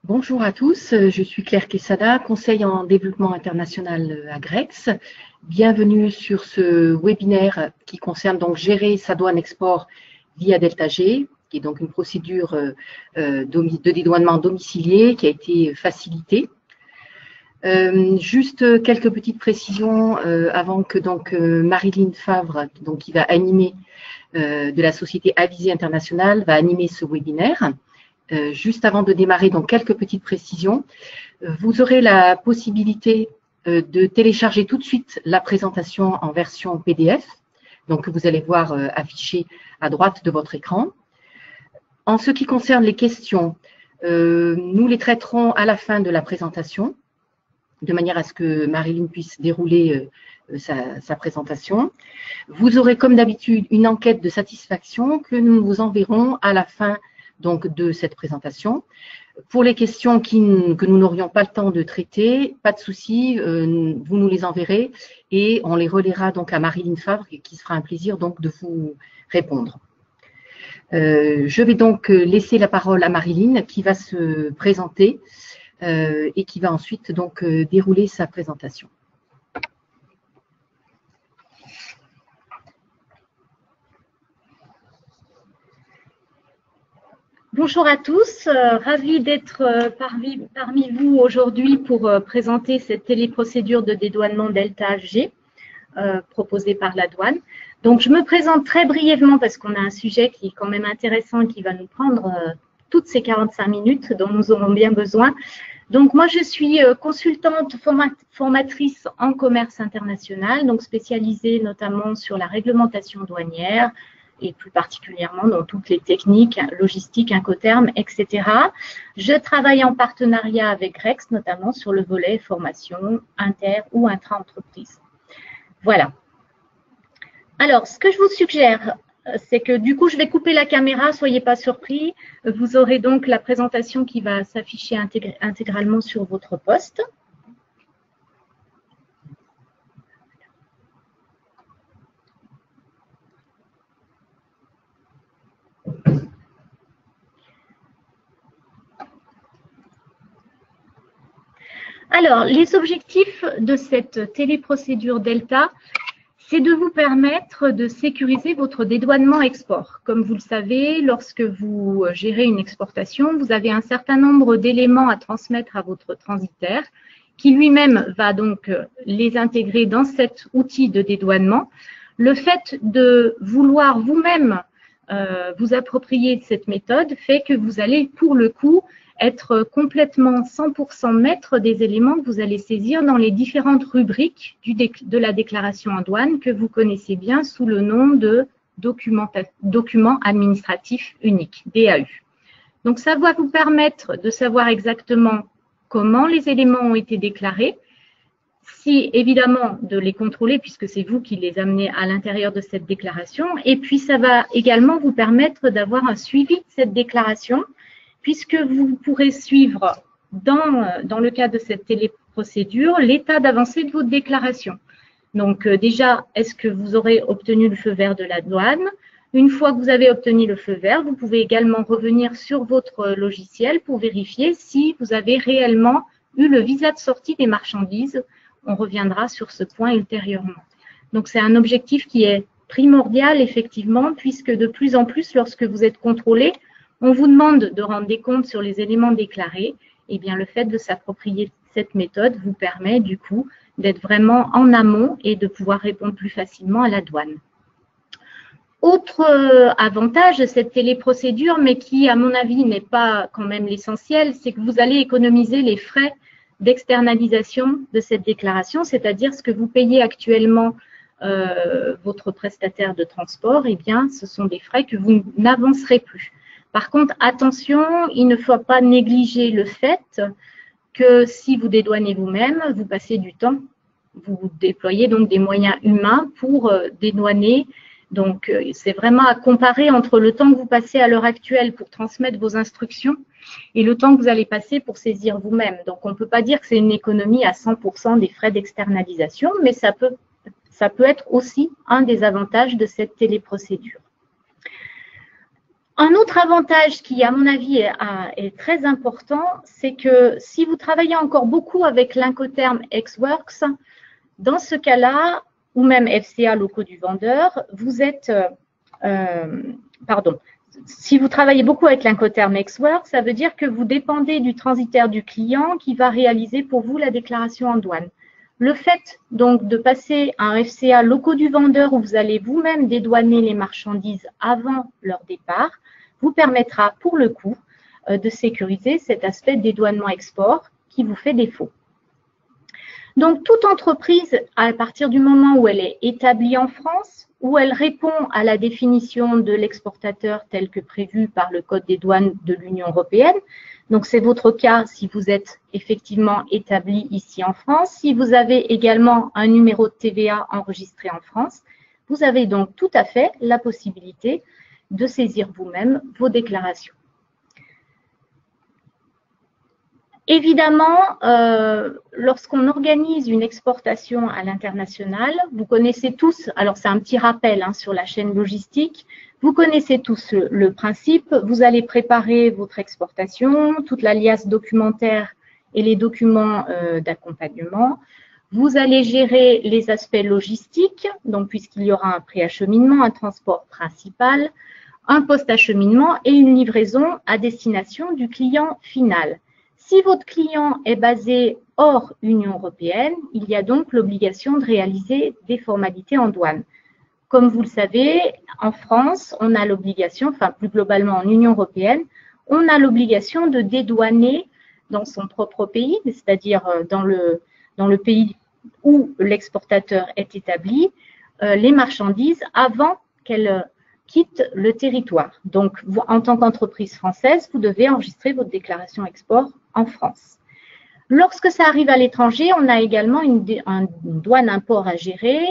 Bonjour à tous, je suis Claire Quesada, conseil en développement international à Grex. Bienvenue sur ce webinaire qui concerne donc gérer sa douane export via Delta G, qui est donc une procédure de dédouanement domicilié qui a été facilitée. Juste quelques petites précisions avant que donc Marilyn Favre, donc, qui va animer de la société Avisée Internationale, va animer ce webinaire. Juste avant de démarrer, donc quelques petites précisions. Vous aurez la possibilité de télécharger tout de suite la présentation en version PDF, donc que vous allez voir affichée à droite de votre écran. En ce qui concerne les questions, nous les traiterons à la fin de la présentation, de manière à ce que Marilyn puisse dérouler sa présentation. Vous aurez comme d'habitude une enquête de satisfaction que nous vous enverrons à la fin donc de cette présentation. Pour les questions que nous n'aurions pas le temps de traiter, pas de souci, vous nous les enverrez et on les relaiera donc à Marilyn Favre qui se fera un plaisir donc de vous répondre. Je vais donc laisser la parole à Marilyn qui va se présenter et qui va ensuite donc dérouler sa présentation. Bonjour à tous, ravie d'être parmi vous aujourd'hui pour présenter cette téléprocédure de dédouanement Delta G proposée par la douane. Donc je me présente très brièvement parce qu'on a un sujet qui est quand même intéressant et qui va nous prendre toutes ces 45 minutes dont nous aurons bien besoin. Donc moi je suis consultante formatrice en commerce international, donc spécialisée notamment sur la réglementation douanière, et plus particulièrement dans toutes les techniques, logistiques, Incoterms, etc. Je travaille en partenariat avec Grex, notamment sur le volet formation inter- ou intra-entreprise. Voilà. Alors, ce que je vous suggère, c'est que du coup, je vais couper la caméra, soyez pas surpris. Vous aurez donc la présentation qui va s'afficher intégralement sur votre poste. Alors, les objectifs de cette téléprocédure Delta, c'est de vous permettre de sécuriser votre dédouanement export. Comme vous le savez, lorsque vous gérez une exportation, vous avez un certain nombre d'éléments à transmettre à votre transitaire qui lui-même va donc les intégrer dans cet outil de dédouanement. Le fait de vouloir vous-même vous approprier cette méthode fait que vous allez, pour le coup, être complètement 100% maître des éléments que vous allez saisir dans les différentes rubriques de la déclaration en douane que vous connaissez bien sous le nom de document administratif unique, DAU. Donc, ça va vous permettre de savoir exactement comment les éléments ont été déclarés, si évidemment de les contrôler puisque c'est vous qui les amenez à l'intérieur de cette déclaration, et puis ça va également vous permettre d'avoir un suivi de cette déclaration puisque vous pourrez suivre dans le cas de cette téléprocédure l'état d'avancée de votre déclaration. Donc déjà, est-ce que vous aurez obtenu le feu vert de la douane? Une fois que vous avez obtenu le feu vert, vous pouvez également revenir sur votre logiciel pour vérifier si vous avez réellement eu le visa de sortie des marchandises. On reviendra sur ce point ultérieurement. Donc c'est un objectif qui est primordial effectivement puisque de plus en plus lorsque vous êtes contrôlé, on vous demande de rendre des comptes sur les éléments déclarés. Et bien, le fait de s'approprier cette méthode vous permet du coup d'être vraiment en amont et de pouvoir répondre plus facilement à la douane. Autre avantage de cette téléprocédure, mais qui à mon avis n'est pas quand même l'essentiel, c'est que vous allez économiser les frais d'externalisation de cette déclaration, c'est-à-dire ce que vous payez actuellement votre prestataire de transport, eh bien, ce sont des frais que vous n'avancerez plus. Par contre, attention, il ne faut pas négliger le fait que si vous dédouanez vous-même, vous passez du temps, vous déployez donc des moyens humains pour dédouaner. Donc, c'est vraiment à comparer entre le temps que vous passez à l'heure actuelle pour transmettre vos instructions et le temps que vous allez passer pour saisir vous-même. Donc, on ne peut pas dire que c'est une économie à 100% des frais d'externalisation, mais ça peut être aussi un des avantages de cette téléprocédure. Un autre avantage qui, à mon avis, est très important, c'est que si vous travaillez encore beaucoup avec l'Incoterm Xworks, dans ce cas-là, ou même FCA locaux du vendeur, vous êtes, si vous travaillez beaucoup avec l'Incoterm Xworks, ça veut dire que vous dépendez du transitaire du client qui va réaliser pour vous la déclaration en douane. Le fait donc de passer à un FCA locaux du vendeur où vous allez vous-même dédouaner les marchandises avant leur départ vous permettra pour le coup de sécuriser cet aspect dédouanement export qui vous fait défaut. Donc, toute entreprise, à partir du moment où elle est établie en France, où elle répond à la définition de l'exportateur tel que prévu par le Code des douanes de l'Union européenne, donc c'est votre cas si vous êtes effectivement établi ici en France, si vous avez également un numéro de TVA enregistré en France, vous avez donc tout à fait la possibilité de saisir vous-même vos déclarations. Évidemment, lorsqu'on organise une exportation à l'international, vous connaissez tous, alors c'est un petit rappel sur la chaîne logistique, vous connaissez tous le principe, vous allez préparer votre exportation, toute la liasse documentaire et les documents d'accompagnement. Vous allez gérer les aspects logistiques, donc puisqu'il y aura un préacheminement, un transport principal, un post-acheminement et une livraison à destination du client final. Si votre client est basé hors Union européenne, il y a donc l'obligation de réaliser des formalités en douane. Comme vous le savez, en France, on a l'obligation, enfin plus globalement en Union européenne, on a l'obligation de dédouaner dans son propre pays, c'est-à-dire dans le pays où l'exportateur est établi, les marchandises avant qu'elles quitte le territoire. Donc, vous, en tant qu'entreprise française, vous devez enregistrer votre déclaration export en France. Lorsque ça arrive à l'étranger, on a également une douane import à gérer.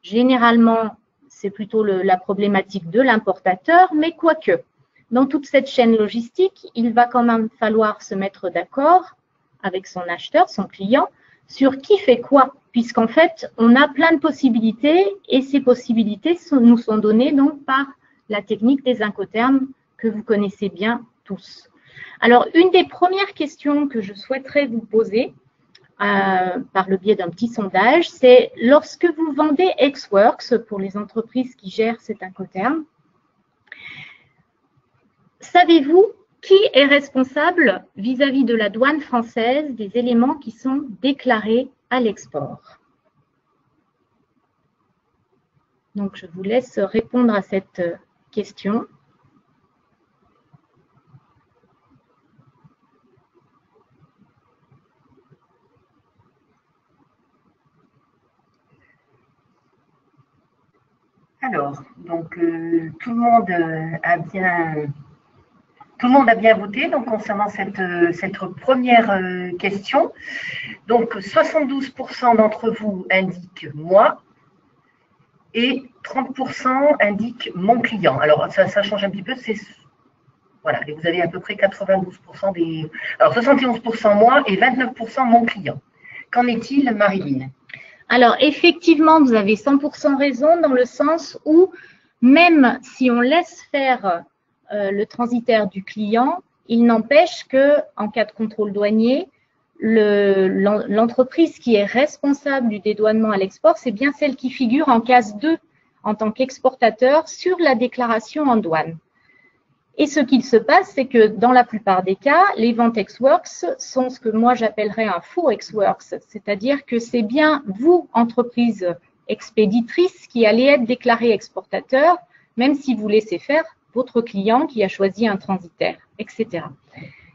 Généralement, c'est plutôt la problématique de l'importateur, mais quoique, dans toute cette chaîne logistique, il va quand même falloir se mettre d'accord avec son acheteur, son client, sur qui fait quoi, puisqu'en fait, on a plein de possibilités et ces possibilités nous sont données donc par la technique des Incoterms que vous connaissez bien tous. Alors, une des premières questions que je souhaiterais vous poser par le biais d'un petit sondage, c'est lorsque vous vendez Xworks pour les entreprises qui gèrent cet Incoterm, savez-vous qui est responsable vis-à-vis de la douane française des éléments qui sont déclarés à l'export? Donc, je vous laisse répondre à cette question. Alors, donc tout le monde a bien voté donc, concernant cette première question. Donc, 72% d'entre vous indiquent moi et 30% indiquent mon client. Alors, ça change un petit peu. Voilà, et vous avez à peu près 92% des… Alors, 71% moi et 29% mon client. Qu'en est-il, Marilyn? Alors, effectivement, vous avez 100% raison dans le sens où même si on laisse faire le transitaire du client, il n'empêche qu'en cas de contrôle douanier, l'entreprise qui est responsable du dédouanement à l'export, c'est bien celle qui figure en case 2 en tant qu'exportateur sur la déclaration en douane. Et ce qu'il se passe, c'est que dans la plupart des cas, les ventes Xworks sont ce que moi j'appellerais un faux Xworks, c'est-à-dire que c'est bien vous, entreprise expéditrice, qui allez être déclaré exportateur, même si vous laissez faire votre client qui a choisi un transitaire, etc.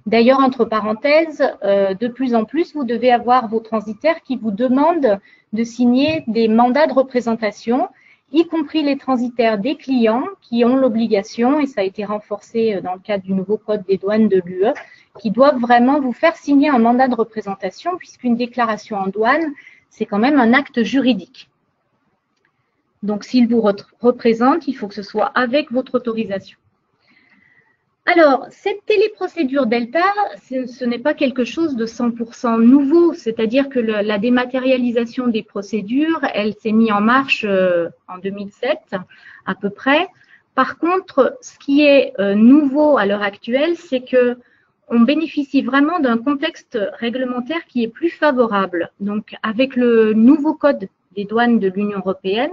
D'ailleurs, entre parenthèses, de plus en plus, vous devez avoir vos transitaires qui vous demandent de signer des mandats de représentation, y compris les transitaires des clients qui ont l'obligation, et ça a été renforcé dans le cadre du nouveau code des douanes de l'UE, qui doivent vraiment vous faire signer un mandat de représentation, puisqu'une déclaration en douane, c'est quand même un acte juridique. Donc, s'il vous représente, il faut que ce soit avec votre autorisation. Alors, cette téléprocédure Delta, ce n'est pas quelque chose de 100% nouveau, c'est-à-dire que la dématérialisation des procédures, elle s'est mise en marche en 2007 à peu près, Par contre, ce qui est nouveau à l'heure actuelle, c'est que on bénéficie vraiment d'un contexte réglementaire qui est plus favorable. Donc, avec le nouveau code des douanes de l'Union européenne,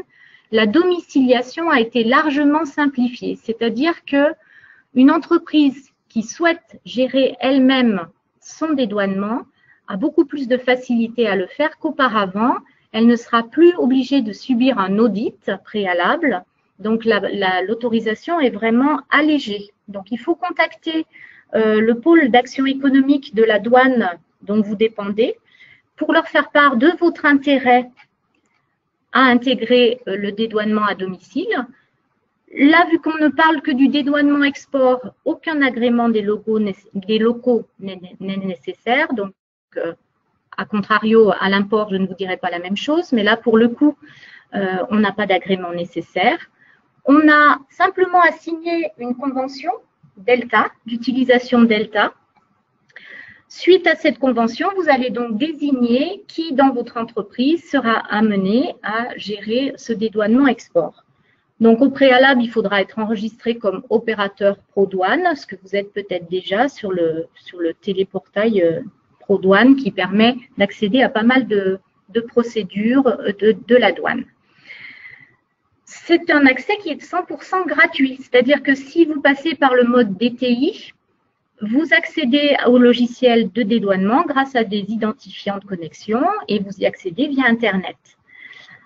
la domiciliation a été largement simplifiée. C'est-à-dire qu'une entreprise qui souhaite gérer elle-même son dédouanement a beaucoup plus de facilité à le faire qu'auparavant. Elle ne sera plus obligée de subir un audit préalable. Donc, l'autorisation est vraiment allégée. Donc, il faut contacter le pôle d'action économique de la douane dont vous dépendez pour leur faire part de votre intérêt à intégrer le dédouanement à domicile. Là, vu qu'on ne parle que du dédouanement export, aucun agrément des locaux n'est nécessaire. Donc, à contrario, à l'import, je ne vous dirai pas la même chose, mais là, pour le coup, on n'a pas d'agrément nécessaire. On a simplement à signer une convention Delta, d'utilisation Delta. Suite à cette convention, vous allez donc désigner qui dans votre entreprise sera amené à gérer ce dédouanement export. Donc au préalable, il faudra être enregistré comme opérateur ProDouane, ce que vous êtes peut-être déjà sur le téléportail ProDouane qui permet d'accéder à pas mal de procédures de la douane. C'est un accès qui est 100% gratuit, c'est-à-dire que si vous passez par le mode DTI, vous accédez au logiciel de dédouanement grâce à des identifiants de connexion et vous y accédez via Internet.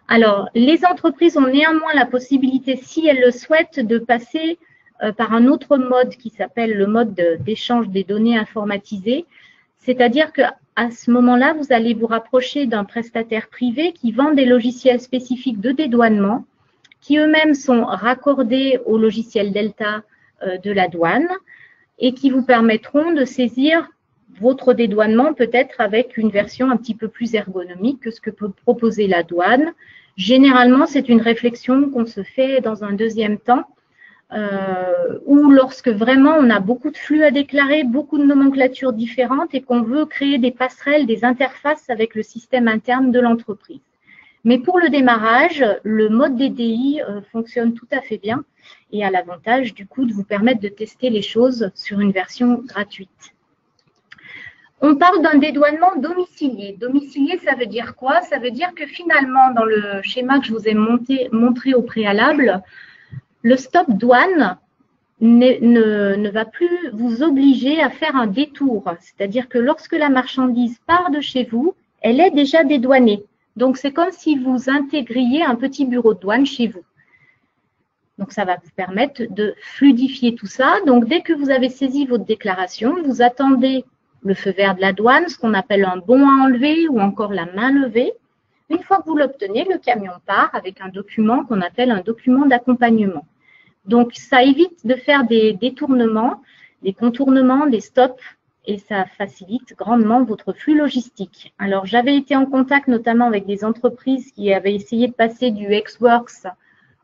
Alors, les entreprises ont néanmoins la possibilité, si elles le souhaitent, de passer par un autre mode qui s'appelle le mode d'échange des données informatisées, c'est-à-dire qu'à ce moment-là, vous allez vous rapprocher d'un prestataire privé qui vend des logiciels spécifiques de dédouanement qui eux-mêmes sont raccordés au logiciel Delta de la douane et qui vous permettront de saisir votre dédouanement peut-être avec une version un petit peu plus ergonomique que ce que peut proposer la douane. Généralement, c'est une réflexion qu'on se fait dans un deuxième temps ou lorsque vraiment on a beaucoup de flux à déclarer, beaucoup de nomenclatures différentes et qu'on veut créer des passerelles, des interfaces avec le système interne de l'entreprise. Mais pour le démarrage, le mode DDI fonctionne tout à fait bien et a l'avantage du coup de vous permettre de tester les choses sur une version gratuite. On parle d'un dédouanement domicilié. Domicilié, ça veut dire quoi? Ça veut dire que finalement, dans le schéma que je vous ai montré au préalable, le stop douane ne va plus vous obliger à faire un détour. C'est-à-dire que lorsque la marchandise part de chez vous, elle est déjà dédouanée. Donc, c'est comme si vous intégriez un petit bureau de douane chez vous. Donc, ça va vous permettre de fluidifier tout ça. Donc, dès que vous avez saisi votre déclaration, vous attendez le feu vert de la douane, ce qu'on appelle un bon à enlever ou encore la main levée. Une fois que vous l'obtenez, le camion part avec un document qu'on appelle un document d'accompagnement. Donc, ça évite de faire des détournements, des contournements, des stops, et ça facilite grandement votre flux logistique. Alors, j'avais été en contact notamment avec des entreprises qui avaient essayé de passer du Xworks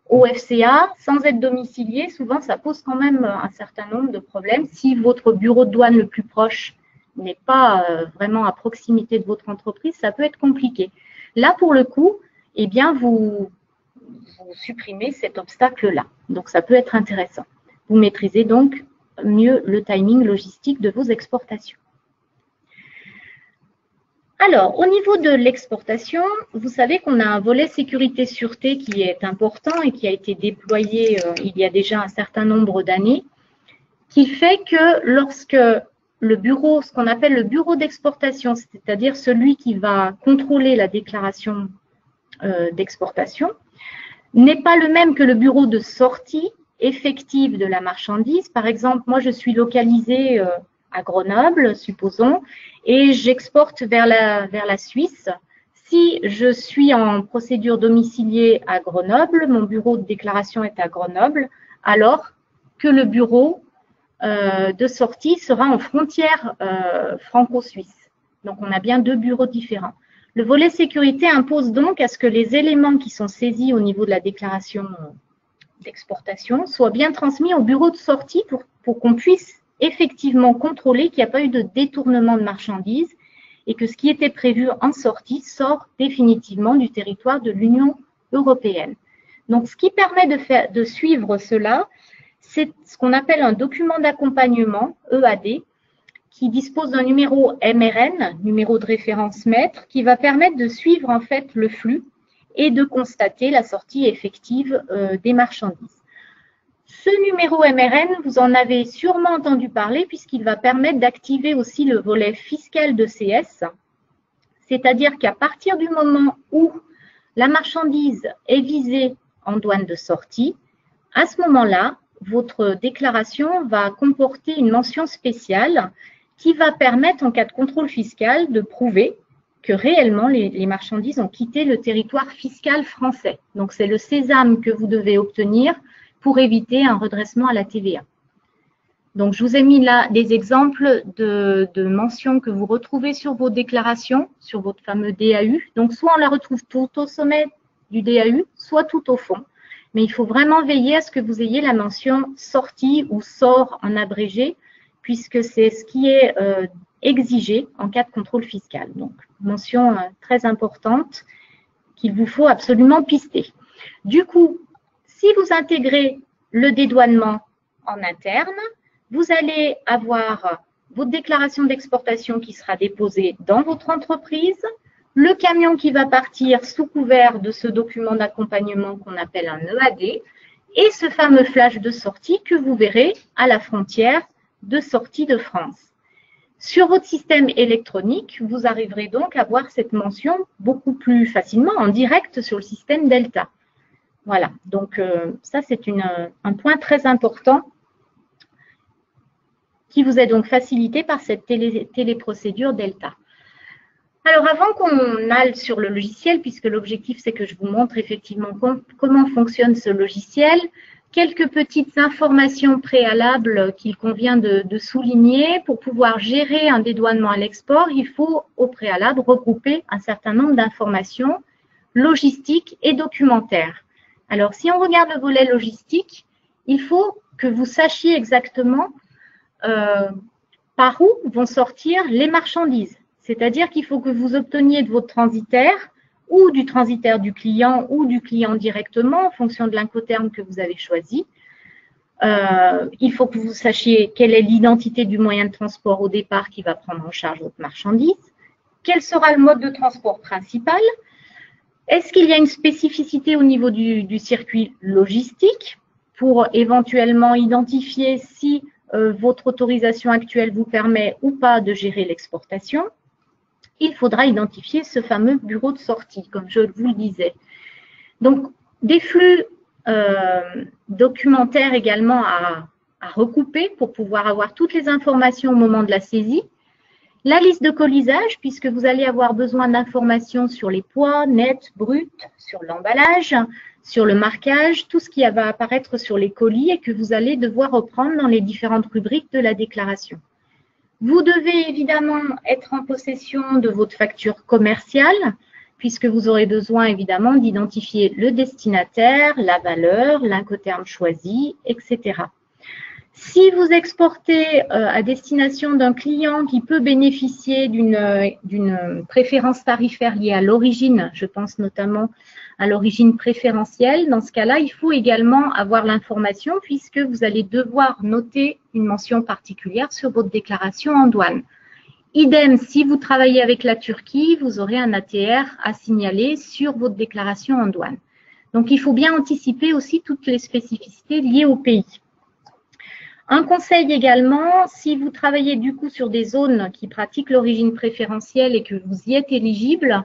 au FCA sans être domicilié. Souvent, ça pose quand même un certain nombre de problèmes. Si votre bureau de douane le plus proche n'est pas vraiment à proximité de votre entreprise, ça peut être compliqué. Là, pour le coup, eh bien, vous supprimez cet obstacle-là. Donc, ça peut être intéressant. Vous maîtrisez donc mieux le timing logistique de vos exportations. Alors, au niveau de l'exportation, vous savez qu'on a un volet sécurité-sûreté qui est important et qui a été déployé il y a déjà un certain nombre d'années, qui fait que lorsque le bureau, ce qu'on appelle le bureau d'exportation, c'est-à-dire celui qui va contrôler la déclaration d'exportation, n'est pas le même que le bureau de sortie effective de la marchandise. Par exemple, moi, je suis localisée à Grenoble, supposons, et j'exporte vers la Suisse. Si je suis en procédure domiciliée à Grenoble, mon bureau de déclaration est à Grenoble, alors que le bureau de sortie sera en frontière franco-suisse. Donc, on a bien deux bureaux différents. Le volet sécurité impose donc à ce que les éléments qui sont saisis au niveau de la déclaration d'exportation soient bien transmis au bureau de sortie pour qu'on puisse effectivement contrôler qu'il n'y a pas eu de détournement de marchandises et que ce qui était prévu en sortie sort définitivement du territoire de l'Union européenne. Donc, ce qui permet de suivre cela, c'est ce qu'on appelle un document d'accompagnement, EAD, qui dispose d'un numéro MRN, numéro de référence maître, qui va permettre de suivre en fait le flux et de constater la sortie effective des marchandises. Ce numéro MRN, vous en avez sûrement entendu parler puisqu'il va permettre d'activer aussi le volet fiscal de CS, c'est-à-dire qu'à partir du moment où la marchandise est visée en douane de sortie, à ce moment-là, votre déclaration va comporter une mention spéciale qui va permettre, en cas de contrôle fiscal, de prouver que réellement les marchandises ont quitté le territoire fiscal français. Donc, c'est le sésame que vous devez obtenir pour éviter un redressement à la TVA. Donc, je vous ai mis là des exemples de mentions que vous retrouvez sur vos déclarations, sur votre fameux DAU. Donc, soit on la retrouve tout au sommet du DAU, soit tout au fond. Mais il faut vraiment veiller à ce que vous ayez la mention sortie ou sort en abrégé, puisque c'est ce qui est exigé en cas de contrôle fiscal. Donc, mention très importante qu'il vous faut absolument pister. Du coup, si vous intégrez le dédouanement en interne, vous allez avoir votre déclaration d'exportation qui sera déposée dans votre entreprise, le camion qui va partir sous couvert de ce document d'accompagnement qu'on appelle un EAD, et ce fameux flash de sortie que vous verrez à la frontière de sortie de France. Sur votre système électronique, vous arriverez donc à voir cette mention beaucoup plus facilement en direct sur le système Delta. Voilà, donc ça c'est un point très important qui vous est donc facilité par cette téléprocédure Delta. Alors avant qu'on aille sur le logiciel, puisque l'objectif c'est que je vous montre effectivement comment fonctionne ce logiciel, quelques petites informations préalables qu'il convient de souligner. Pour pouvoir gérer un dédouanement à l'export, il faut au préalable regrouper un certain nombre d'informations logistiques et documentaires. Alors, si on regarde le volet logistique, il faut que vous sachiez exactement par où vont sortir les marchandises. C'est-à-dire qu'il faut que vous obteniez de votre transitaire ou du transitaire du client ou du client directement en fonction de l'incoterm que vous avez choisi. Il faut que vous sachiez quelle est l'identité du moyen de transport au départ qui va prendre en charge votre marchandise. Quel sera le mode de transport principal? Est-ce qu'il y a une spécificité au niveau du circuit logistique pour éventuellement identifier si votre autorisation actuelle vous permet ou pas de gérer l'exportation? Il faudra identifier ce fameux bureau de sortie, comme je vous le disais. Donc, des flux documentaires également à recouper pour pouvoir avoir toutes les informations au moment de la saisie. La liste de colisage, puisque vous allez avoir besoin d'informations sur les poids nets, bruts, sur l'emballage, sur le marquage, tout ce qui va apparaître sur les colis et que vous allez devoir reprendre dans les différentes rubriques de la déclaration. Vous devez évidemment être en possession de votre facture commerciale, puisque vous aurez besoin évidemment d'identifier le destinataire, la valeur, l'incoterm choisi, etc. Si vous exportez à destination d'un client qui peut bénéficier d'une préférence tarifaire liée à l'origine, je pense notamment à l'origine préférentielle, dans ce cas-là, il faut également avoir l'information puisque vous allez devoir noter une mention particulière sur votre déclaration en douane. Idem, si vous travaillez avec la Turquie, vous aurez un ATR à signaler sur votre déclaration en douane. Donc, il faut bien anticiper aussi toutes les spécificités liées au pays. Un conseil également, si vous travaillez du coup sur des zones qui pratiquent l'origine préférentielle et que vous y êtes éligible,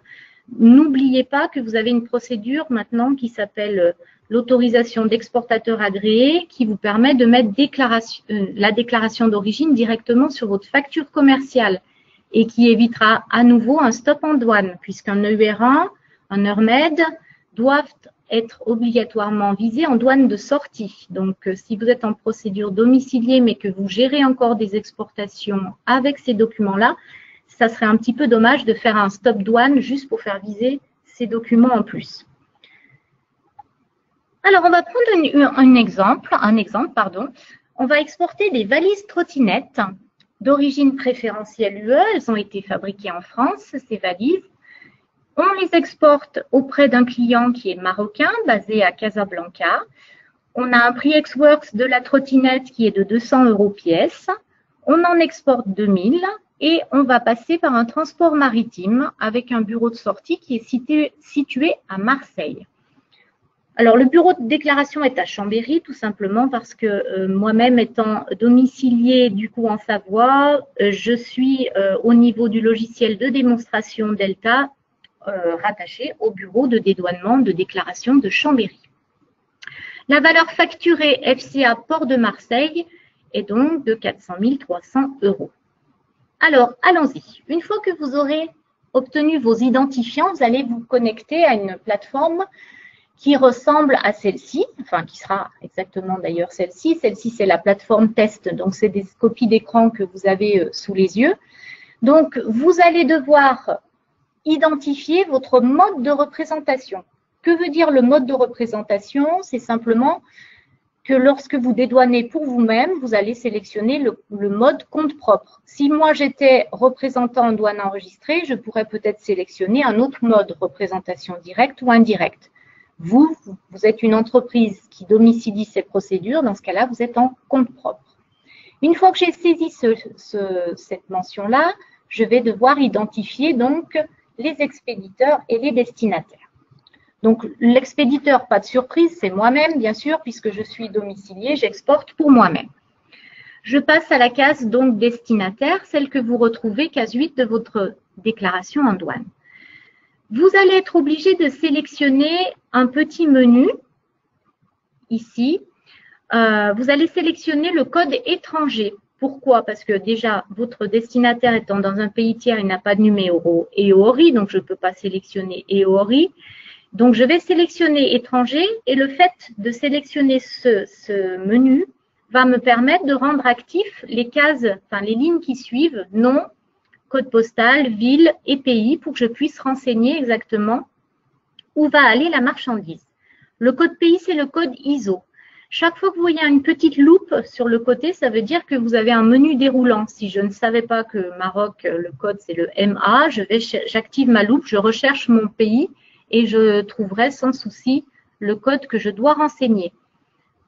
n'oubliez pas que vous avez une procédure maintenant qui s'appelle l'autorisation d'exportateur agréé qui vous permet de mettre la déclaration d'origine directement sur votre facture commerciale et qui évitera à nouveau un stop en douane puisqu'un EUR1, un EURMED doivent être obligatoirement visés en douane de sortie. Donc, si vous êtes en procédure domiciliée mais que vous gérez encore des exportations avec ces documents-là, ça serait un petit peu dommage de faire un stop douane juste pour faire viser ces documents en plus. Alors, on va prendre un exemple. On va exporter des valises trottinettes d'origine préférentielle UE. Elles ont été fabriquées en France, ces valises. On les exporte auprès d'un client qui est marocain, basé à Casablanca. On a un prix ex-works de la trottinette qui est de 200 € pièce. On en exporte 2000 et on va passer par un transport maritime avec un bureau de sortie qui est situé à Marseille. Alors, le bureau de déclaration est à Chambéry, tout simplement parce que moi-même étant domiciliée du coup en Savoie, je suis au niveau du logiciel de démonstration Delta rattaché au bureau de dédouanement de déclaration de Chambéry. La valeur facturée FCA Port de Marseille est donc de 400 300 €. Alors, allons-y. Une fois que vous aurez obtenu vos identifiants, vous allez vous connecter à une plateforme qui ressemble à celle-ci, enfin qui sera exactement d'ailleurs celle-ci. Celle-ci, c'est la plateforme test, donc c'est des copies d'écran que vous avez sous les yeux. Donc, vous allez devoir identifier votre mode de représentation. Que veut dire le mode de représentation? C'est simplement que lorsque vous dédouanez pour vous-même, vous allez sélectionner le mode compte propre. Si moi j'étais représentant en douane enregistrée, je pourrais peut-être sélectionner un autre mode, représentation directe ou indirecte. Vous êtes une entreprise qui domicilie ces procédures, dans ce cas-là, vous êtes en compte propre. Une fois que j'ai saisi cette mention-là, je vais devoir identifier donc les expéditeurs et les destinataires. Donc, l'expéditeur, pas de surprise, c'est moi-même, bien sûr, puisque je suis domiciliée, j'exporte pour moi-même. Je passe à la case donc destinataire, celle que vous retrouvez case 8 de votre déclaration en douane. Vous allez être obligé de sélectionner un petit menu, ici. Vous allez sélectionner le code étranger. Pourquoi? Parce que déjà, votre destinataire étant dans un pays tiers, il n'a pas de numéro EORI, donc je ne peux pas sélectionner EORI. Donc, je vais sélectionner étranger et le fait de sélectionner ce menu va me permettre de rendre actifs les cases, enfin les lignes qui suivent, nom, code postal, ville et pays pour que je puisse renseigner exactement où va aller la marchandise. Le code pays, c'est le code ISO. Chaque fois que vous voyez une petite loupe sur le côté, ça veut dire que vous avez un menu déroulant. Si je ne savais pas que Maroc, le code, c'est le MA, j'active ma loupe, je recherche mon pays et je trouverai sans souci le code que je dois renseigner.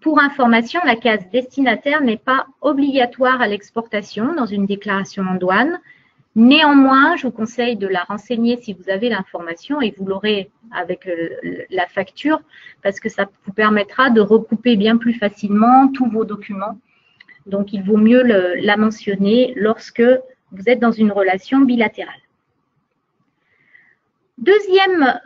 Pour information, la case destinataire n'est pas obligatoire à l'exportation dans une déclaration en douane. Néanmoins, je vous conseille de la renseigner si vous avez l'information et vous l'aurez avec la facture parce que ça vous permettra de recouper bien plus facilement tous vos documents. Donc, il vaut mieux la mentionner lorsque vous êtes dans une relation bilatérale. Deuxième,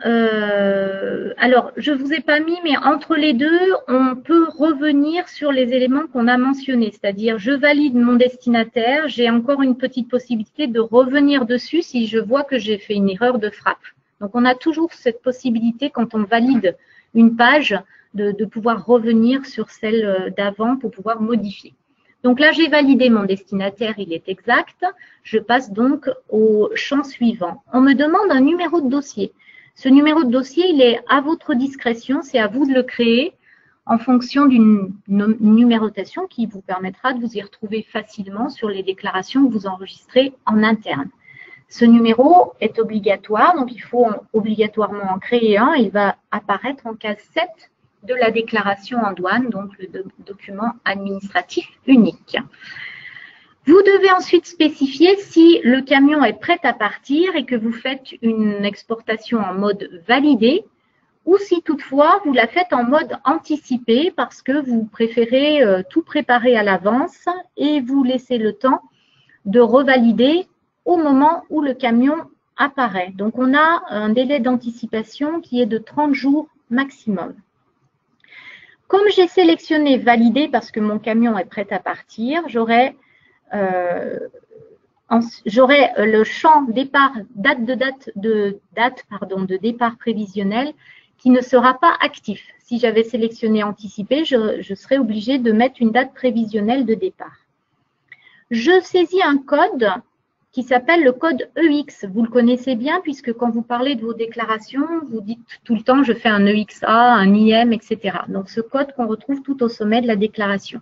alors je ne vous ai pas mis, mais entre les deux, on peut revenir sur les éléments qu'on a mentionnés, c'est-à-dire je valide mon destinataire, j'ai encore une petite possibilité de revenir dessus si je vois que j'ai fait une erreur de frappe. Donc on a toujours cette possibilité quand on valide une page de pouvoir revenir sur celle d'avant pour pouvoir modifier. Donc là, j'ai validé mon destinataire, il est exact. Je passe donc au champ suivant. On me demande un numéro de dossier. Ce numéro de dossier, il est à votre discrétion, c'est à vous de le créer en fonction d'une numérotation qui vous permettra de vous y retrouver facilement sur les déclarations que vous enregistrez en interne. Ce numéro est obligatoire, donc il faut obligatoirement en créer un. Il va apparaître en case 7 de la déclaration en douane, donc le document administratif unique. Vous devez ensuite spécifier si le camion est prêt à partir et que vous faites une exportation en mode validé ou si toutefois vous la faites en mode anticipé parce que vous préférez tout préparer à l'avance et vous laissez le temps de revalider au moment où le camion apparaît. Donc, on a un délai d'anticipation qui est de 30 jours maximum. Comme j'ai sélectionné validé parce que mon camion est prêt à partir, j'aurai le champ départ, de départ prévisionnel qui ne sera pas actif. Si j'avais sélectionné anticipé, je serais obligée de mettre une date prévisionnelle de départ. Je saisis un code qui s'appelle le code EX. Vous le connaissez bien puisque quand vous parlez de vos déclarations, vous dites tout le temps je fais un EXA, un IM, etc. Donc ce code qu'on retrouve tout au sommet de la déclaration.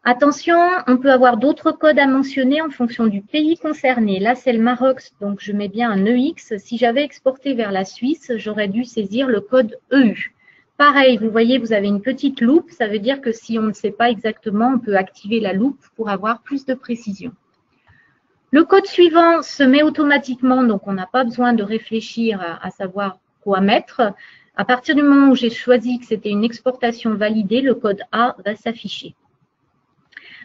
Attention, on peut avoir d'autres codes à mentionner en fonction du pays concerné. Là, c'est le Maroc, donc je mets bien un EX. Si j'avais exporté vers la Suisse, j'aurais dû saisir le code EU. Pareil, vous voyez, vous avez une petite loupe. Ça veut dire que si on ne sait pas exactement, on peut activer la loupe pour avoir plus de précision. Le code suivant se met automatiquement, donc on n'a pas besoin de réfléchir à savoir quoi mettre. À partir du moment où j'ai choisi que c'était une exportation validée, le code A va s'afficher.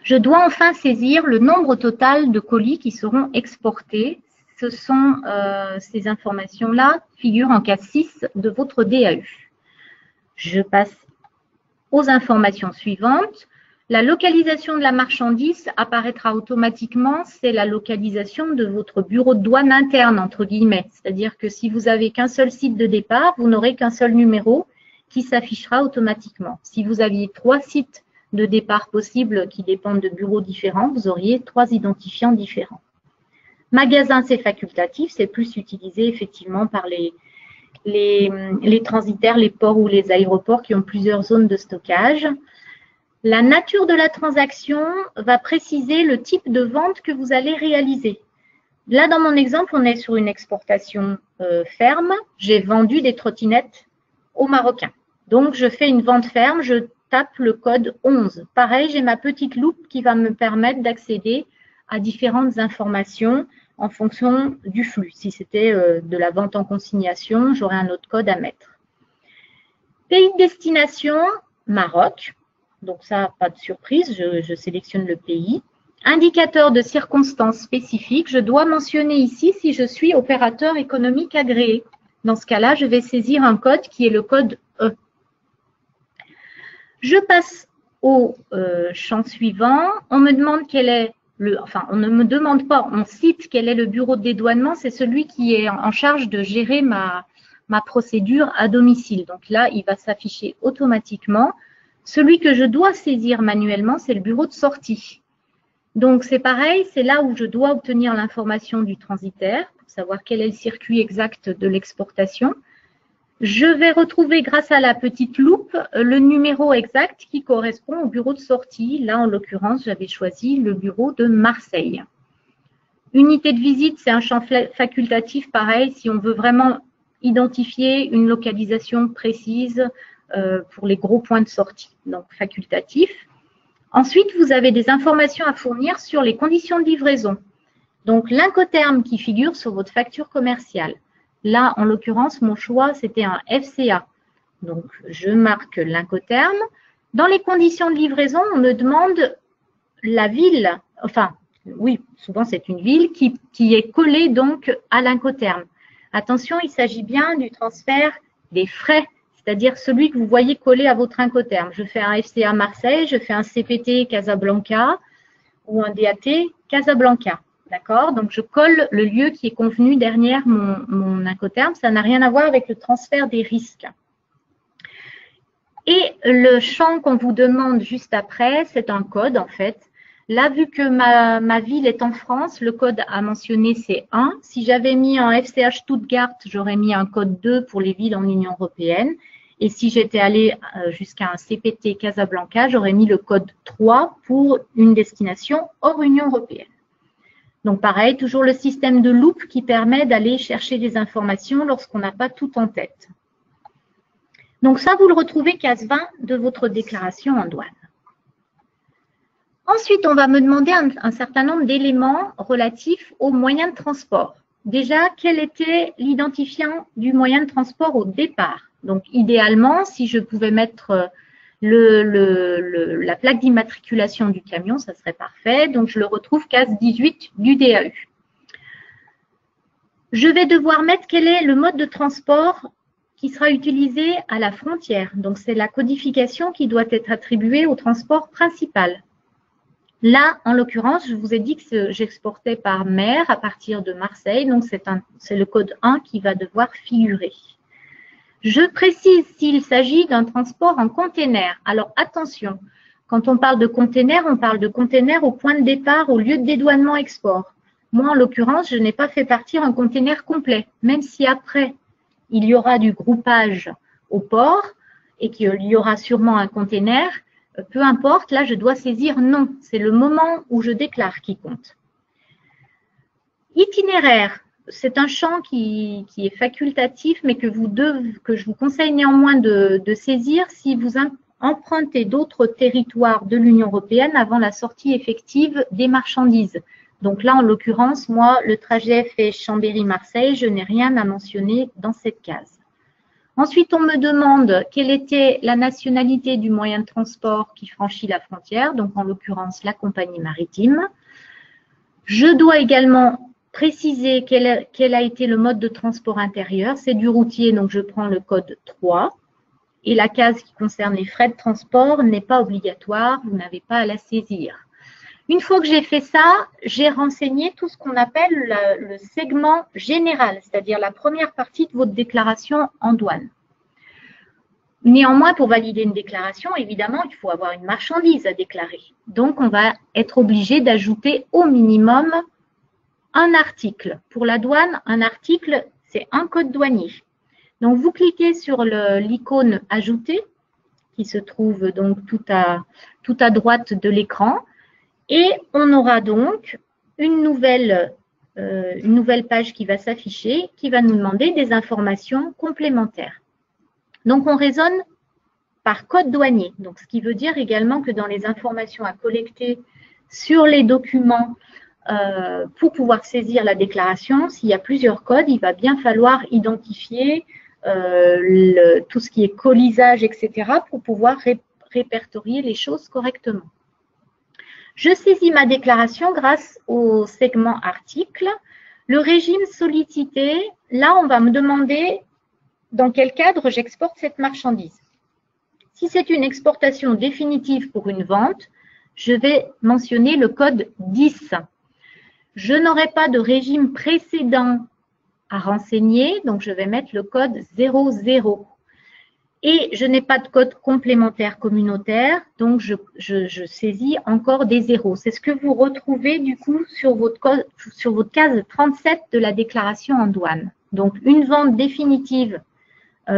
Je dois enfin saisir le nombre total de colis qui seront exportés. Ces informations-là figurent en case 6 de votre DAU. Je passe aux informations suivantes. La localisation de la marchandise apparaîtra automatiquement. C'est la localisation de votre bureau de douane interne, entre guillemets. C'est-à-dire que si vous n'avez qu'un seul site de départ, vous n'aurez qu'un seul numéro qui s'affichera automatiquement. Si vous aviez 3 sites de départ possibles qui dépendent de bureaux différents, vous auriez 3 identifiants différents. Magasin, c'est facultatif, c'est plus utilisé effectivement par les transitaires, les ports ou les aéroports qui ont plusieurs zones de stockage. La nature de la transaction va préciser le type de vente que vous allez réaliser. Là, dans mon exemple, on est sur une exportation ferme. J'ai vendu des trottinettes aux Marocains. Donc, je fais une vente ferme, je tape le code 11. Pareil, j'ai ma petite loupe qui va me permettre d'accéder à différentes informations en fonction du flux. Si c'était de la vente en consignation, j'aurais un autre code à mettre. Pays de destination, Maroc. Donc ça, pas de surprise, je sélectionne le pays. Indicateur de circonstances spécifiques, je dois mentionner ici si je suis opérateur économique agréé. Dans ce cas-là, je vais saisir un code qui est le code E. Je passe au champ suivant. On me demande on ne me demande pas, on cite quel est le bureau de dédouanement, c'est celui qui est en charge de gérer ma procédure à domicile. Donc là, il va s'afficher automatiquement. Celui que je dois saisir manuellement, c'est le bureau de sortie. Donc c'est pareil, c'est là où je dois obtenir l'information du transitaire pour savoir quel est le circuit exact de l'exportation. Je vais retrouver grâce à la petite loupe le numéro exact qui correspond au bureau de sortie. Là, en l'occurrence, j'avais choisi le bureau de Marseille. Unité de visite, c'est un champ facultatif. Pareil, si on veut vraiment identifier une localisation précise pour les gros points de sortie, donc facultatif. Ensuite, vous avez des informations à fournir sur les conditions de livraison. Donc, l'incoterme qui figure sur votre facture commerciale. Là, en l'occurrence, mon choix, c'était un FCA. Donc, je marque l'incoterme. Dans les conditions de livraison, on me demande la ville, enfin, oui, souvent c'est une ville qui est collée donc à l'incoterme. Attention, il s'agit bien du transfert des frais, c'est-à-dire celui que vous voyez collé à votre incoterme. Je fais un FCA Marseille, je fais un CPT Casablanca ou un DAT Casablanca. D'accord? Donc, je colle le lieu qui est convenu derrière mon incoterme. Ça n'a rien à voir avec le transfert des risques. Et le champ qu'on vous demande juste après, c'est un code en fait. Là, vu que ma ville est en France, le code à mentionner, c'est 1. Si j'avais mis un FCH Stuttgart, j'aurais mis un code 2 pour les villes en Union européenne. Et si j'étais allé jusqu'à un CPT Casablanca, j'aurais mis le code 3 pour une destination hors Union européenne. Donc, pareil, toujours le système de loupe qui permet d'aller chercher des informations lorsqu'on n'a pas tout en tête. Donc, ça, vous le retrouvez case 20 de votre déclaration en douane. Ensuite, on va me demander un certain nombre d'éléments relatifs aux moyens de transport. Déjà, quel était l'identifiant du moyen de transport au départ? Donc, idéalement, si je pouvais mettre la plaque d'immatriculation du camion, ça serait parfait. Donc, je le retrouve case 18 du DAU. Je vais devoir mettre quel est le mode de transport qui sera utilisé à la frontière. Donc, c'est la codification qui doit être attribuée au transport principal. Là, en l'occurrence, je vous ai dit que j'exportais par mer à partir de Marseille. Donc, c'est le code 1 qui va devoir figurer. Je précise s'il s'agit d'un transport en container. Alors, attention, quand on parle de container au point de départ, au lieu de dédouanement export. Moi, en l'occurrence, je n'ai pas fait partir un container complet. Même si après, il y aura du groupage au port et qu'il y aura sûrement un container, peu importe, là je dois saisir non. C'est le moment où je déclare qui compte. Itinéraire, c'est un champ qui est facultatif, mais que je vous conseille néanmoins de saisir si vous empruntez d'autres territoires de l'Union européenne avant la sortie effective des marchandises. Donc là, en l'occurrence, moi, le trajet fait Chambéry-Marseille, je n'ai rien à mentionner dans cette case. Ensuite, on me demande quelle était la nationalité du moyen de transport qui franchit la frontière, donc en l'occurrence la compagnie maritime. Je dois également préciser quel a été le mode de transport intérieur. C'est du routier, donc je prends le code 3. Et la case qui concerne les frais de transport n'est pas obligatoire, vous n'avez pas à la saisir. Une fois que j'ai fait ça, j'ai renseigné tout ce qu'on appelle le segment général, c'est-à-dire la première partie de votre déclaration en douane. Néanmoins, pour valider une déclaration, évidemment, il faut avoir une marchandise à déclarer. Donc, on va être obligé d'ajouter au minimum un article. Pour la douane, un article, c'est un code douanier. Donc, vous cliquez sur l'icône « Ajouter » qui se trouve donc tout à droite de l'écran. Et on aura donc une nouvelle page qui va s'afficher, qui va nous demander des informations complémentaires. Donc, on raisonne par code douanier. Donc, ce qui veut dire également que dans les informations à collecter sur les documents pour pouvoir saisir la déclaration, s'il y a plusieurs codes, il va bien falloir identifier tout ce qui est colisage, etc., pour pouvoir répertorier les choses correctement. Je saisis ma déclaration grâce au segment article. Le régime sollicité, là, on va me demander dans quel cadre j'exporte cette marchandise. Si c'est une exportation définitive pour une vente, je vais mentionner le code 10. Je n'aurai pas de régime précédent à renseigner, donc je vais mettre le code 00. Et je n'ai pas de code complémentaire communautaire, donc je saisis encore des zéros. C'est ce que vous retrouvez du coup sur votre case 37 de la déclaration en douane. Donc une vente définitive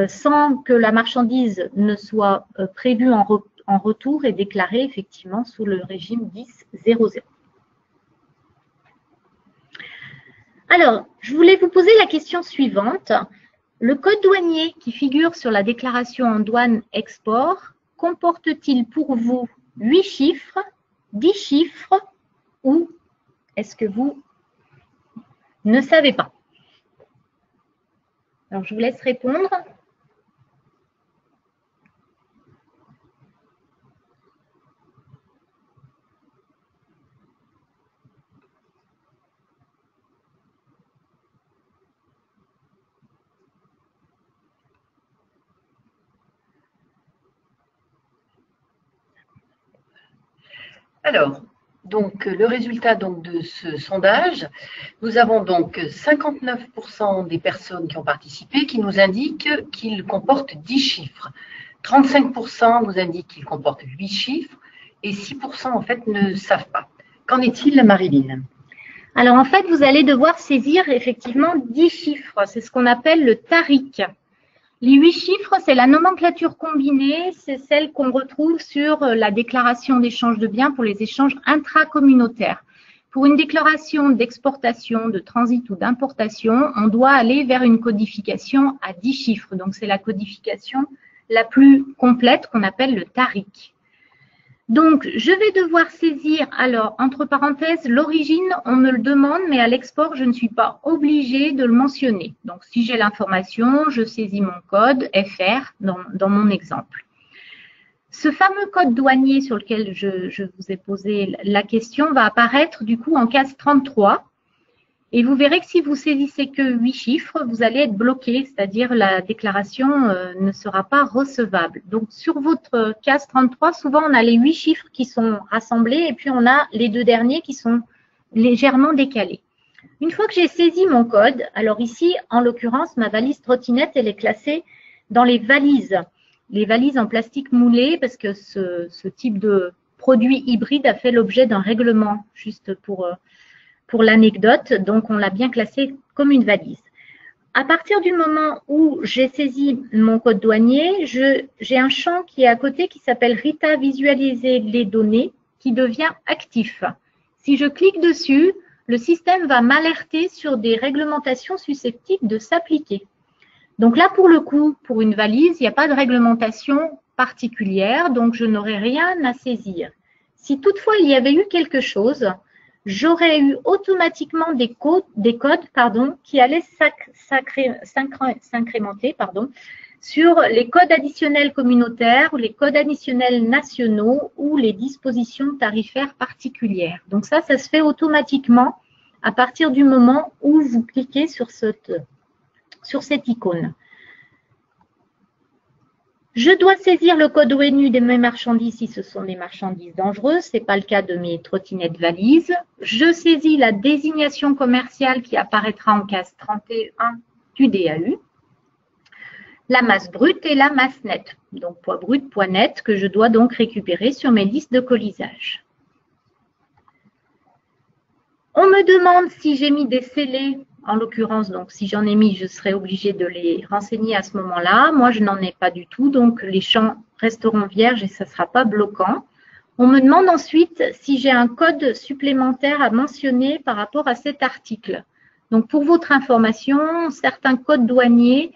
sans que la marchandise ne soit prévue en retour est déclarée effectivement sous le régime 10.00. Alors, je voulais vous poser la question suivante. Le code douanier qui figure sur la déclaration en douane export comporte-t-il pour vous 8 chiffres, 10 chiffres ou est-ce que vous ne savez pas? Alors, je vous laisse répondre. Alors, donc, le résultat donc, de ce sondage, nous avons donc 59% des personnes qui ont participé qui nous indiquent qu'il comporte 10 chiffres. 35% nous indiquent qu'il comporte 8 chiffres et 6% en fait ne savent pas. Qu'en est-il, Marilyn? Alors en fait, vous allez devoir saisir effectivement 10 chiffres. C'est ce qu'on appelle le TARIC. Les 8 chiffres, c'est la nomenclature combinée, c'est celle qu'on retrouve sur la déclaration d'échange de biens pour les échanges intracommunautaires. Pour une déclaration d'exportation, de transit ou d'importation, on doit aller vers une codification à 10 chiffres. Donc, c'est la codification la plus complète qu'on appelle le TARIC. Donc, je vais devoir saisir, alors, entre parenthèses, l'origine, on me le demande, mais à l'export, je ne suis pas obligée de le mentionner. Donc, si j'ai l'information, je saisis mon code FR dans mon exemple. Ce fameux code douanier sur lequel je vous ai posé la question va apparaître du coup en case 33. Et vous verrez que si vous saisissez que 8 chiffres, vous allez être bloqué, c'est-à-dire la déclaration ne sera pas recevable. Donc, sur votre case 33, souvent, on a les 8 chiffres qui sont rassemblés et puis on a les 2 derniers qui sont légèrement décalés. Une fois que j'ai saisi mon code, alors ici, en l'occurrence, ma valise trottinette, elle est classée dans les valises en plastique moulé parce que ce type de produit hybride a fait l'objet d'un règlement, juste pour l'anecdote, donc on l'a bien classé comme une valise. À partir du moment où j'ai saisi mon code douanier, j'ai un champ qui est à côté qui s'appelle RITA visualiser les données qui devient actif. Si je clique dessus, le système va m'alerter sur des réglementations susceptibles de s'appliquer. Donc là, pour le coup, pour une valise, il n'y a pas de réglementation particulière, donc je n'aurai rien à saisir. Si toutefois il y avait eu quelque chose, j'aurais eu automatiquement des codes qui allaient s'incrémenter sur les codes additionnels communautaires, les codes additionnels nationaux ou les dispositions tarifaires particulières. Donc ça se fait automatiquement à partir du moment où vous cliquez sur cette icône. Je dois saisir le code ONU de mes marchandises si ce sont des marchandises dangereuses. Ce n'est pas le cas de mes trottinettes valises. Je saisis la désignation commerciale qui apparaîtra en case 31 du DAU. La masse brute et la masse nette. Donc poids brut, poids net que je dois donc récupérer sur mes listes de colisage. On me demande si j'ai mis des scellés. En l'occurrence, donc si j'en ai mis, je serai obligée de les renseigner à ce moment-là. Moi, je n'en ai pas du tout, donc les champs resteront vierges et ça ne sera pas bloquant. On me demande ensuite si j'ai un code supplémentaire à mentionner par rapport à cet article. Donc, pour votre information, certains codes douaniers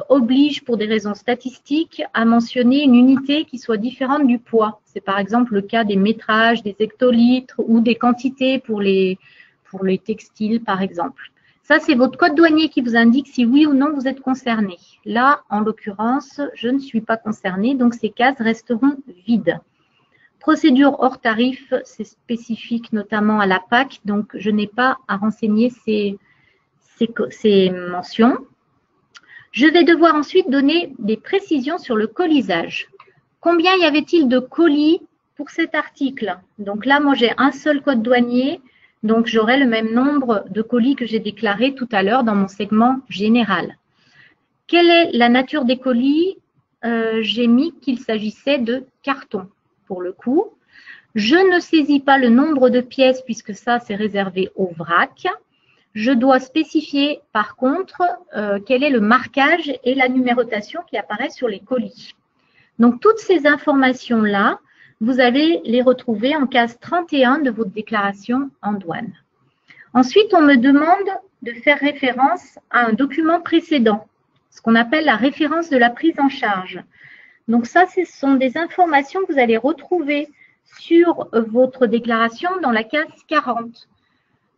obligent, pour des raisons statistiques, à mentionner une unité qui soit différente du poids. C'est par exemple le cas des métrages, des hectolitres ou des quantités pour les textiles, par exemple. Ça, c'est votre code douanier qui vous indique si oui ou non vous êtes concerné. Là, en l'occurrence, je ne suis pas concernée, donc ces cases resteront vides. Procédure hors tarif, c'est spécifique notamment à la PAC, donc je n'ai pas à renseigner ces mentions. Je vais devoir ensuite donner des précisions sur le colisage. Combien y avait-il de colis pour cet article? Donc là, moi, j'ai un seul code douanier. Donc, j'aurai le même nombre de colis que j'ai déclaré tout à l'heure dans mon segment général. Quelle est la nature des colis? J'ai mis qu'il s'agissait de carton, pour le coup. Je ne saisis pas le nombre de pièces puisque ça, c'est réservé au vrac. Je dois spécifier, par contre, quel est le marquage et la numérotation qui apparaît sur les colis. Donc, toutes ces informations-là, vous allez les retrouver en case 31 de votre déclaration en douane. Ensuite, on me demande de faire référence à un document précédent, ce qu'on appelle la référence de la prise en charge. Donc ça, ce sont des informations que vous allez retrouver sur votre déclaration dans la case 40.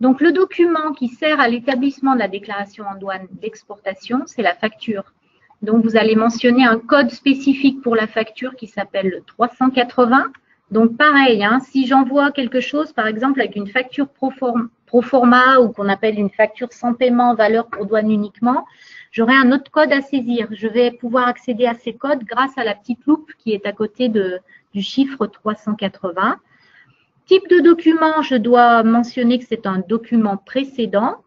Donc le document qui sert à l'établissement de la déclaration en douane d'exportation, c'est la facture. Donc, vous allez mentionner un code spécifique pour la facture qui s'appelle le 380. Donc, pareil, hein, si j'envoie quelque chose, par exemple, avec une facture pro forma ou qu'on appelle une facture sans paiement, valeur pour douane uniquement, j'aurai un autre code à saisir. Je vais pouvoir accéder à ces codes grâce à la petite loupe qui est à côté du chiffre 380. Type de document, je dois mentionner que c'est un document précédent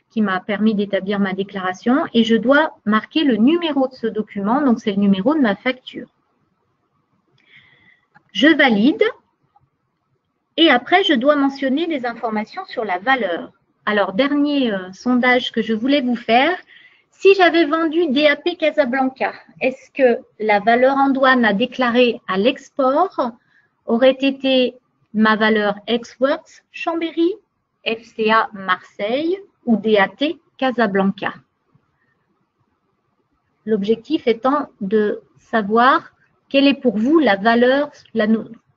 qui m'a permis d'établir ma déclaration et je dois marquer le numéro de ce document, donc c'est le numéro de ma facture. Je valide et après je dois mentionner des informations sur la valeur. Alors, dernier sondage que je voulais vous faire, si j'avais vendu DAP Casablanca, est-ce que la valeur en douane à déclarer à l'export aurait été ma valeur Ex-Works Chambéry, FCA Marseille ou DAT Casablanca? L'objectif étant de savoir quelle est pour vous la valeur,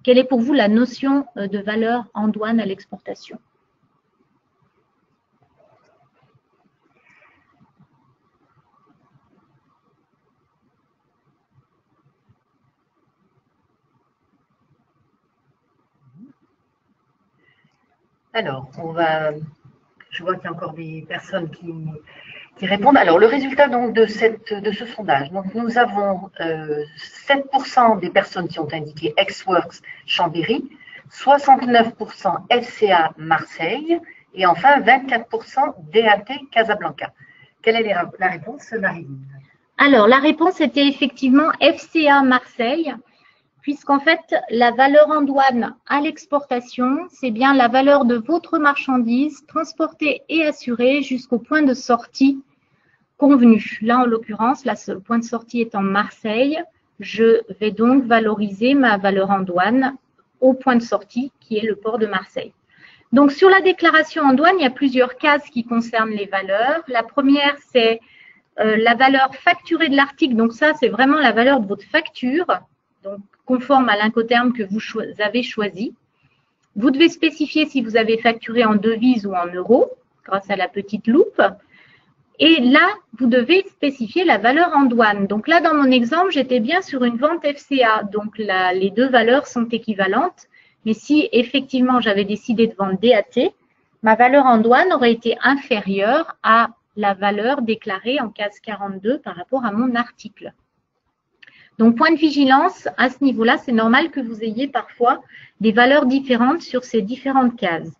quelle est pour vous la notion de valeur en douane à l'exportation. Alors, je vois qu'il y a encore des personnes qui répondent. Alors, le résultat donc, de ce sondage, donc, nous avons 7% des personnes qui ont indiqué Ex-Works Chambéry, 69% FCA Marseille et enfin 24% DAT Casablanca. Quelle est la réponse, Marie-Lynne? Alors, la réponse était effectivement FCA Marseille, puisqu'en fait, la valeur en douane à l'exportation, c'est bien la valeur de votre marchandise transportée et assurée jusqu'au point de sortie convenu. Là, en l'occurrence, le point de sortie est en Marseille. Je vais donc valoriser ma valeur en douane au point de sortie qui est le port de Marseille. Donc, sur la déclaration en douane, il y a plusieurs cases qui concernent les valeurs. La première, c'est la valeur facturée de l'article. Donc, ça, c'est vraiment la valeur de votre facture, donc conforme à l'incoterme que vous avez choisi. Vous devez spécifier si vous avez facturé en devises ou en euros, grâce à la petite loupe. Et là, vous devez spécifier la valeur en douane. Donc là, dans mon exemple, j'étais bien sur une vente FCA. Donc là, les deux valeurs sont équivalentes. Mais si effectivement j'avais décidé de vendre DAT, ma valeur en douane aurait été inférieure à la valeur déclarée en case 42 par rapport à mon article. Donc, point de vigilance, à ce niveau-là, c'est normal que vous ayez parfois des valeurs différentes sur ces différentes cases.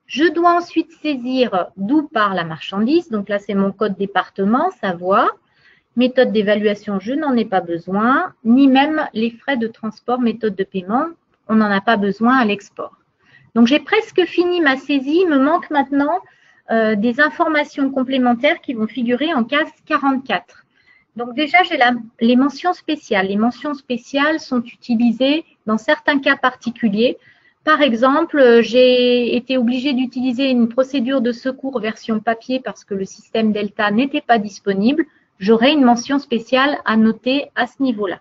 Je dois ensuite saisir d'où part la marchandise. Donc là, c'est mon code département, Savoie. Méthode d'évaluation, je n'en ai pas besoin, ni même les frais de transport, méthode de paiement, on n'en a pas besoin à l'export. Donc, j'ai presque fini ma saisie. Il me manque maintenant des informations complémentaires qui vont figurer en case 44. Donc déjà, j'ai les mentions spéciales. Les mentions spéciales sont utilisées dans certains cas particuliers. Par exemple, j'ai été obligée d'utiliser une procédure de secours version papier parce que le système Delta n'était pas disponible. J'aurai une mention spéciale à noter à ce niveau-là.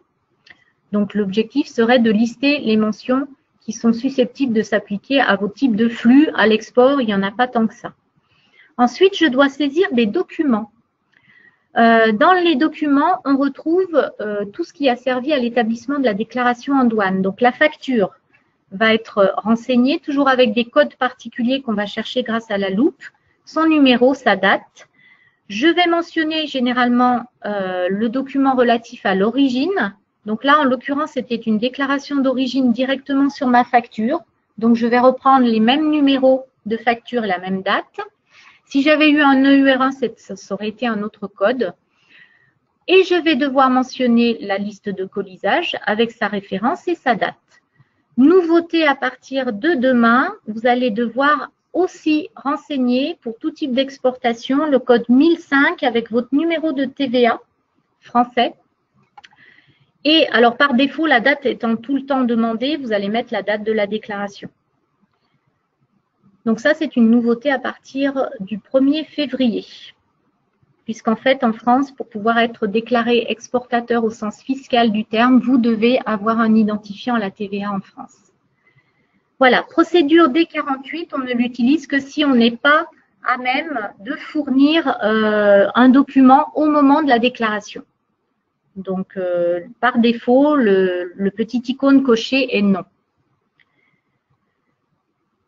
Donc l'objectif serait de lister les mentions qui sont susceptibles de s'appliquer à vos types de flux. À l'export, il n'y en a pas tant que ça. Ensuite, je dois saisir des documents. Dans les documents, on retrouve tout ce qui a servi à l'établissement de la déclaration en douane. Donc, la facture va être renseignée, toujours avec des codes particuliers qu'on va chercher grâce à la loupe, son numéro, sa date. Je vais mentionner généralement le document relatif à l'origine. Donc là, en l'occurrence, c'était une déclaration d'origine directement sur ma facture. Donc, je vais reprendre les mêmes numéros de facture et la même date. Si j'avais eu un EUR1, ça aurait été un autre code. Et je vais devoir mentionner la liste de colisage avec sa référence et sa date. Nouveauté à partir de demain, vous allez devoir aussi renseigner pour tout type d'exportation le code 1005 avec votre numéro de TVA français. Et alors par défaut, la date étant tout le temps demandée, vous allez mettre la date de la déclaration. Donc ça, c'est une nouveauté à partir du 1er février. Puisqu'en fait, en France, pour pouvoir être déclaré exportateur au sens fiscal du terme, vous devez avoir un identifiant à la TVA en France. Voilà, procédure D48, on ne l'utilise que si on n'est pas à même de fournir un document au moment de la déclaration. Donc, par défaut, le petit icône coché est non.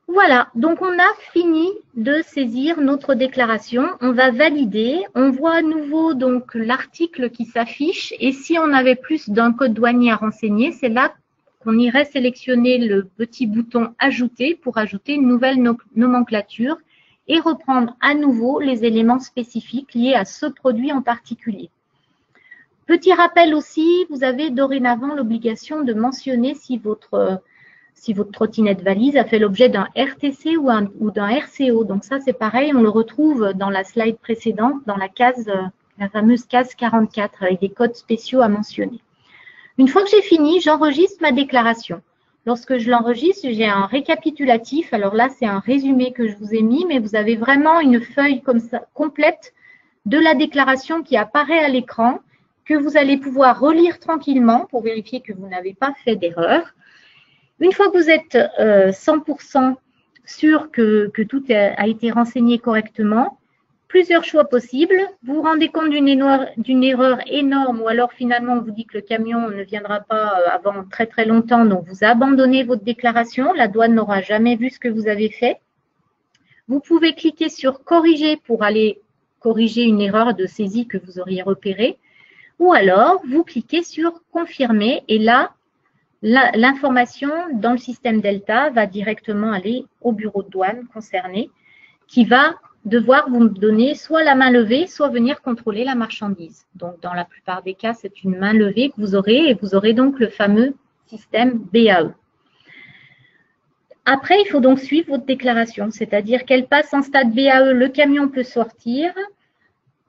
Voilà, donc on a fini de saisir notre déclaration. On va valider. On voit à nouveau donc l'article qui s'affiche. Et si on avait plus d'un code douanier à renseigner, c'est là qu'on irait sélectionner le petit bouton « Ajouter » pour ajouter une nouvelle nomenclature et reprendre à nouveau les éléments spécifiques liés à ce produit en particulier. Petit rappel aussi, vous avez dorénavant l'obligation de mentionner si votre trottinette valise a fait l'objet d'un RTC ou d'un RCO. Donc ça, c'est pareil, on le retrouve dans la slide précédente, dans la fameuse case 44, avec des codes spéciaux à mentionner. Une fois que j'ai fini, j'enregistre ma déclaration. Lorsque je l'enregistre, j'ai un récapitulatif. Alors là, c'est un résumé que je vous ai mis, mais vous avez vraiment une feuille comme ça, complète de la déclaration qui apparaît à l'écran, que vous allez pouvoir relire tranquillement pour vérifier que vous n'avez pas fait d'erreur. Une fois que vous êtes 100% sûr que tout a été renseigné correctement, plusieurs choix possibles. Vous vous rendez compte d'une erreur énorme ou alors finalement on vous dit que le camion ne viendra pas avant très très longtemps, donc vous abandonnez votre déclaration. La douane n'aura jamais vu ce que vous avez fait. Vous pouvez cliquer sur « Corriger » pour aller corriger une erreur de saisie que vous auriez repérée. Ou alors, vous cliquez sur « Confirmer » et là, l'information dans le système Delta va directement aller au bureau de douane concerné qui va devoir vous donner soit la main levée, soit venir contrôler la marchandise. Donc, dans la plupart des cas, c'est une main levée que vous aurez et vous aurez donc le fameux système BAE. Après, il faut donc suivre votre déclaration, c'est-à-dire qu'elle passe en stade BAE, le camion peut sortir.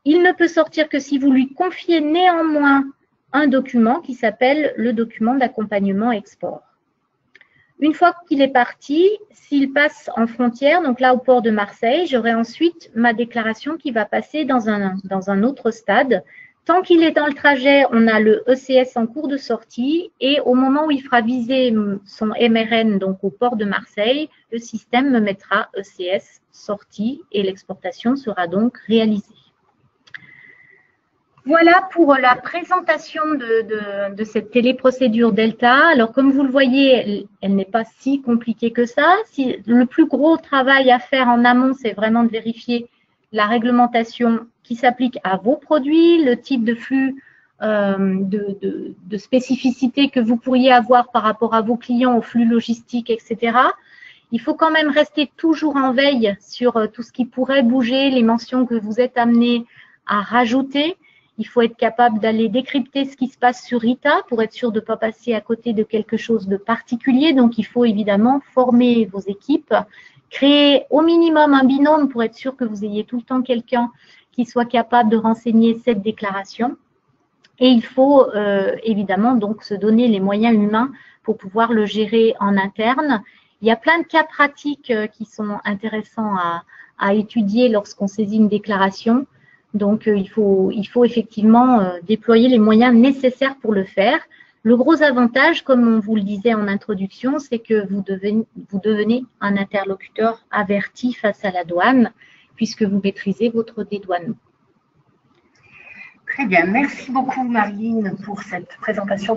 il ne peut sortir que si vous lui confiez néanmoins un document qui s'appelle le document d'accompagnement export. Une fois qu'il est parti, s'il passe en frontière, donc là au port de Marseille, j'aurai ensuite ma déclaration qui va passer dans un autre stade. Tant qu'il est dans le trajet, on a le ECS en cours de sortie et au moment où il fera viser son MRN, donc au port de Marseille, le système me mettra ECS sortie et l'exportation sera donc réalisée. Voilà pour la présentation de cette téléprocédure Delta. Alors, comme vous le voyez, elle n'est pas si compliquée que ça. Le plus gros travail à faire en amont, c'est vraiment de vérifier la réglementation qui s'applique à vos produits, le type de flux de spécificité que vous pourriez avoir par rapport à vos clients, au flux logistique, etc. Il faut quand même rester toujours en veille sur tout ce qui pourrait bouger, les mentions que vous êtes amenés à rajouter. Il faut être capable d'aller décrypter ce qui se passe sur RITA pour être sûr de ne pas passer à côté de quelque chose de particulier. Donc, il faut évidemment former vos équipes, créer au minimum un binôme pour être sûr que vous ayez tout le temps quelqu'un qui soit capable de renseigner cette déclaration. Et il faut évidemment donc se donner les moyens humains pour pouvoir le gérer en interne. Il y a plein de cas pratiques qui sont intéressants à étudier lorsqu'on saisit une déclaration. Donc, il faut effectivement déployer les moyens nécessaires pour le faire. Le gros avantage, comme on vous le disait en introduction, c'est que vous devenez un interlocuteur averti face à la douane, puisque vous maîtrisez votre dédouanement. Très bien, merci beaucoup Marilyn pour cette présentation.